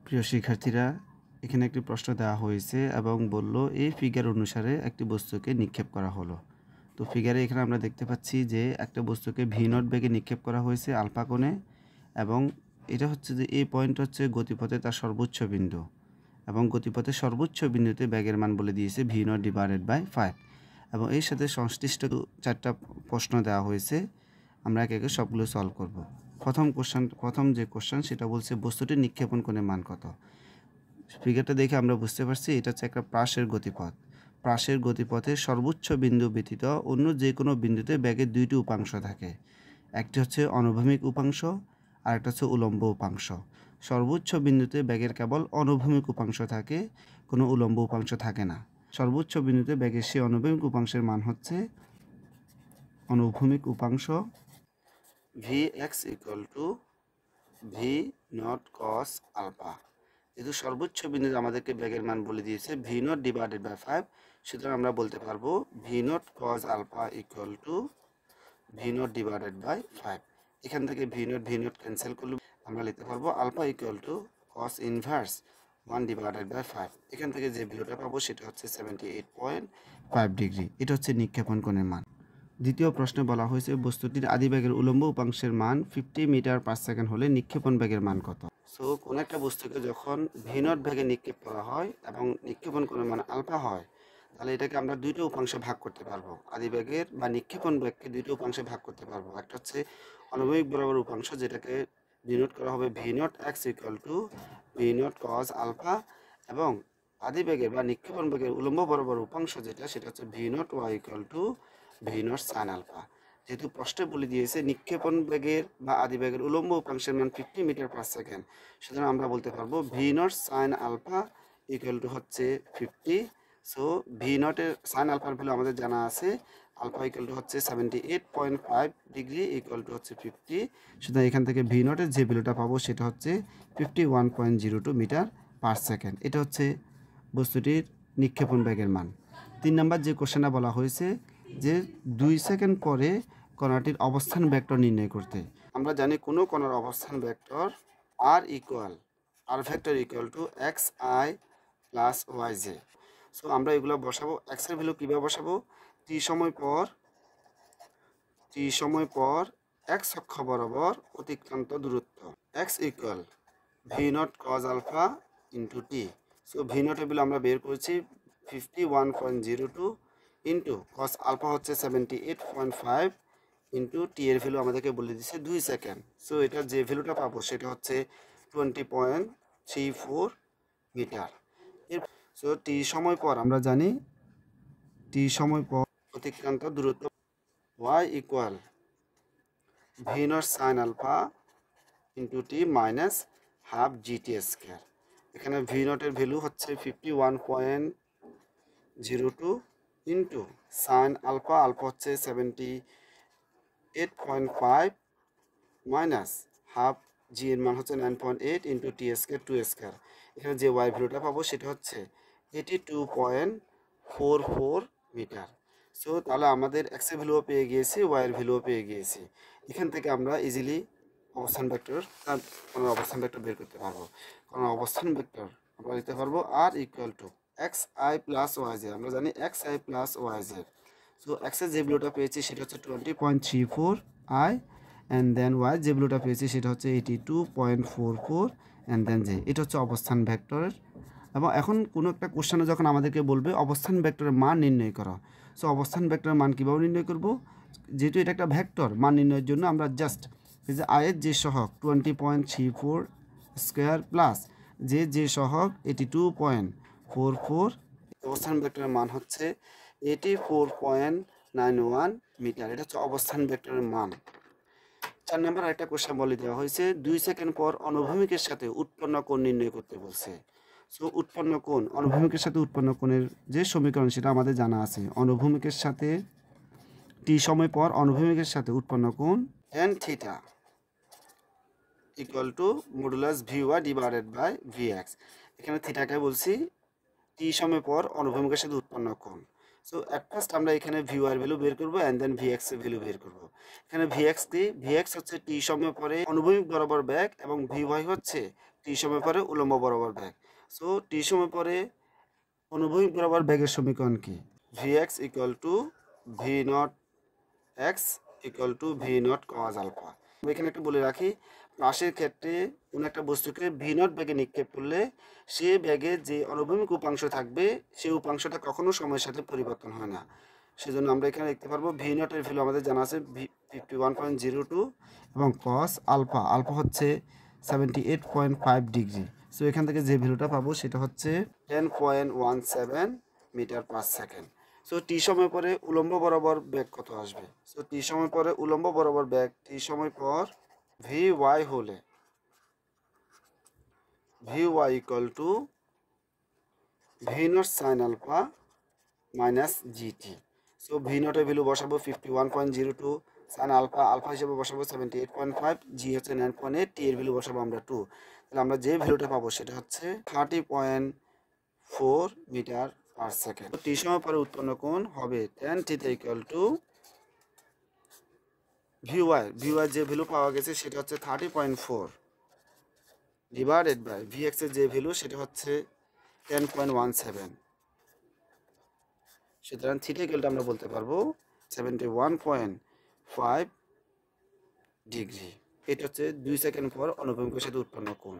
প্রিয় শিক্ষার্থীরা, এখানে একটি প্রশ্ন দেওয়া হয়েছে এবং বলল এই ফিগার অনুসারে একটি বস্তুকে নিক্ষেপ করা হলো। তো ফিগারে এখানে আমরা দেখতে পাচ্ছি যে একটা বস্তুকে ভি নট বেগে নিক্ষেপ করা হয়েছে আলফা কোণে, এবং এটা হচ্ছে যে এই পয়েন্ট হচ্ছে গতিপথে তার সর্বোচ্চ বিন্দু, এবং গতিপথের সর্বোচ্চ বিন্দুতে বেগের মান বলে দিয়েছে ভি নট ডিভাইডেড বাই 5, এবং এর সাথে সংশ্লিষ্ট 4টা প্রশ্ন দেওয়া হয়েছে। আমরা একে একে সবগুলো সলভ করব। প্রথম যে কোশ্চেন সেটা বলছে বস্তুটির নিক্ষেপণ কোণের মান কত। ফিগারটা দেখে আমরা বুঝতে পারছি এটা হচ্ছে একটা প্রাসের গতিপথ। প্রাসের গতিপথের সর্বোচ্চ বিন্দু ব্যতীত অন্য যে কোনো বিন্দুতে বেগের দুইটি উপাংশ থাকে, একটি হচ্ছে অনুভূমিক উপাংশ আর একটা হচ্ছে উলম্ব উপাংশ। সর্বোচ্চ বিন্দুতে বেগের কেবল অনুভূমিক উপাংশ থাকে, কোনো উলম্ব উপাংশ থাকে না। সর্বোচ্চ বিন্দুতে বেগের সেই অনুভূমিক উপাংশের মান হচ্ছে অনুভূমিক উপাংশ v x equal to v nought cos alpha. যেহেতু সর্বোচ্চ বিন্দুতে আমাদেরকে বেগের মান বলে দিয়েছে ভি নট ডিভাইডেড বাই 5, সুতরাং আমরা বলতে পারবো v nought cos alpha equal to v nought divided by 5। এখান থেকে ভি নট ক্যান্সেল করলে আমরা লিখতে পারবো alpha equal to cos inverse 1 divided by 5। এখান থেকে যে ভ্যালুটা পাবো সেটা হচ্ছে 78.5 ডিগ্রি। এটা হচ্ছে নিক্ষেপণ কোণের মান। দ্বিতীয় প্রশ্নে বলা হয়েছে বস্তুটির আদিবেগের উলম্ব উপাংশের মান 50 মিটার পার সেকেন্ড হলে নিক্ষেপণ বেগের মান কত। সো কোনো একটা বস্তুকে যখন ভি নট বেগে নিক্ষেপ করা হয় এবং নিক্ষেপণ কোণের মান আলফা হয়, তাহলে এটাকে আমরা দুইটা উপাংশে ভাগ করতে পারবো। আদিবেগের বা নিক্ষেপণ বেগকে দুইটা উপাংশে ভাগ করতে পারবো। একটা হচ্ছে অনুভূমিক বরাবর উপাংশ, যেটাকে ডিনোট করা হবে v nought x equal to v nought cos alpha, এবং আদিবেগের বা নিক্ষেপণ বেগের উলম্ব বরাবর উপাংশ সেটা হচ্ছে v nought y equal to v not sine alpha. যেহেতু প্রশ্নে বলে দিয়েছে নিক্ষেপণ বেগের বা আদিবেগের উলম্ব উপাংশের মান 50 মিটার পার সেকেন্ড, সুতরাং আমরা বলতে পারবো v not sine alpha equal to হচ্ছে 50। সো ভি নটের সাইন আলফার ভ্যালু আমাদের জানা আছে, আলফা ইকুয়াল টু হচ্ছে 78.5 ডিগ্রি ইকুয়াল টু হচ্ছে 50। সুতরাং এখান থেকে ভি নটের যে ভ্যালুটা পাবো সেটা হচ্ছে 51.02 মিটার পার সেকেন্ড। এটা হচ্ছে বস্তুটির নিক্ষেপণ বেগের মান। 3 নম্বর যে কোশ্চেনটা বলা হয়েছে যে 2 সেকেন্ড পরে কণাটির অবস্থান ভেক্টর নির্ণয় করতে। আমরা জানি কোনো কণার অবস্থান vector r vector equal to x i plus y j. So আমরা এগুলো বসাবো। এক্সের ভ্যালু কীভাবে বসাবো, টি সময় পর এক্স অক্ষ বরাবর অতিক্রান্ত দূরত্ব x equal v not cos alpha into t. So v নটের ভ্যালু আমরা বের করেছি 51.02 ইন্টু কস আলফা হচ্ছে 78.5 ইন্টু টি এর ভ্যালু আমাদেরকে বলে দিচ্ছে 2 সেকেন্ড। সো এটা যে ভ্যালুটা পাবো সেটা হচ্ছে 20.34 মিটার। সো টি সময় পর আমরা জানি টি সময় পর অতিক্রান্ত দূরত্ব y equal v not sine alpha into t minus half g t square. এখানে ভি নটের ভ্যালু হচ্ছে 51.02 ইন্টু সাইন আলফা হচ্ছে 78.5 মাইনাস হাফ জি এর মান হচ্ছে 9.8 ইন্টু টি স্কোয়ার 2 স্কোয়ার। এখানে যে ওয়াই ভ্যালুটা পাবো সেটা হচ্ছে 82.44 মিটার। সো তাহলে আমাদের এক্স এর ভ্যালুও পেয়ে গিয়েছি, ওয়াইয়ের ভ্যালুও পেয়ে গিয়েছি। এখান থেকে আমরা ইজিলি অবস্থান ভেক্টর বের করতে পারবো। কারণ অবস্থান ভেক্টর আমরা দিতে পারবো r equal to x i plus y j. আমরা জানি x i plus y j. So এক্সের যে ভ্যালুটা পেয়েছি সেটা হচ্ছে 20.34 আই, অ্যান্ড দেন ওয়াই যে ভ্যালুটা পেয়েছি সেটা হচ্ছে 82.44, অ্যান্ড দেন জে। এটা হচ্ছে অবস্থান ভেক্টরের। এবং এখন কোনো একটা কোশ্চেনে যখন আমাদেরকে বলবে অবস্থান ভেক্টরের মান নির্ণয় করা, সো অবস্থান ভেক্টরের মান কীভাবে নির্ণয় করব, যেহেতু এটা একটা ভেক্টর, মান নির্ণয়ের জন্য আমরা জাস্ট এই যে আয়ের যে সহগ 20.34 স্কোয়ার প্লাস যে সহগ 82.44, অবস্থান ভেক্টরের মান হচ্ছে 84.91 মিটার। এটা হচ্ছে অবস্থান ভেক্টরের মান। 4 নম্বর আরেকটা কোশ্চেন বলে দেওয়া হয়েছে 2 সেকেন্ড পর অনুভূমিকের সাথে উৎপন্ন কোণ নির্ণয় করতে বলছে। সো উৎপন্ন কোণ, অনুভূমিকের সাথে উৎপন্ন কোণের যে সমীকরণ সেটা আমাদের জানা আছে। অনুভূমিকের সাথে টি সময় পর অনুভূমিকের সাথে উৎপন্ন কোণ tan theta equal to modulus v y divided by v x. এখানে থিটাকে বলছি টি সময় পর অনুভূমিকের সাথে উৎপন্ন কোণ। সো অ্যাট ফার্স্ট আমরা এখানে ভি ওয়াই এর ভ্যালু বের করবো, অ্যান্ড দেন ভি এক্স এর ভ্যালু বের করবো। এখানে ভি এক্স হচ্ছে টি সময় পরে অনুভূমিক বরাবর বেগ, এবং ভি ওয়াই হচ্ছে টি সময় পরে উলম্ব বরাবর বেগ। সো টি সময় পরে অনুভূমিক বরাবর বেগের সমীকরণ কি? V x equal to v nought x equal to v not cos alpha. এখানে একটু বলে রাখি, পাশের ক্ষেত্রে কোনো একটা বস্তুকে ভি নট বেগে নিক্ষেপ করলে সে বেগে যে অনুভূমিক উপাংশ থাকবে সেই উপাংশটা কখনো সময়ের সাথে পরিবর্তন হয় না। সেজন্য আমরা এখানে দেখতে পারবো ভি নটের ভ্যালু আমাদের জানা আছে 51.02 এবং কস আলফা, আলফা হচ্ছে 78.5 ডিগ্রি। সো এখান থেকে যে ভ্যালুটা পাবো সেটা হচ্ছে 10.17 metre per second. So t সময় পরে উলম্ব বরাবর বেগ কত আসবে? সো টি সময় পরে উলম্ব বরাবর বেগ টি সময় পর ভি ওয়াই হলে v y equal to v not sine alpha minus g t. So v নটের ভ্যালু বসাবো 51.02, সাইন আলফা আলফা হিসেবে বসাবো 78.5, জি হচ্ছে 9.8, টি এর ভ্যালু বসাবো আমরা 2। তাহলে আমরা যে ভ্যালুটা পাবো সেটা হচ্ছে 30.4 মিটার পার সেকেন্ড। টি সময় পরে উৎপন্ন কোণ হবে tan theta equal to v y যে ভ্যালু পাওয়া গেছে সেটা হচ্ছে 30.4 ডিভাইডেড বাই ভি এক্স এর যে ভ্যালু সেটা হচ্ছে 10.17। সুতরাং থিটা ইকুয়ালটা আমরা বলতে পারবো 71.5 ডিগ্রি। এটা হচ্ছে 2 সেকেন্ড পর অনুভূমিকের সাথে উৎপন্ন কোণ।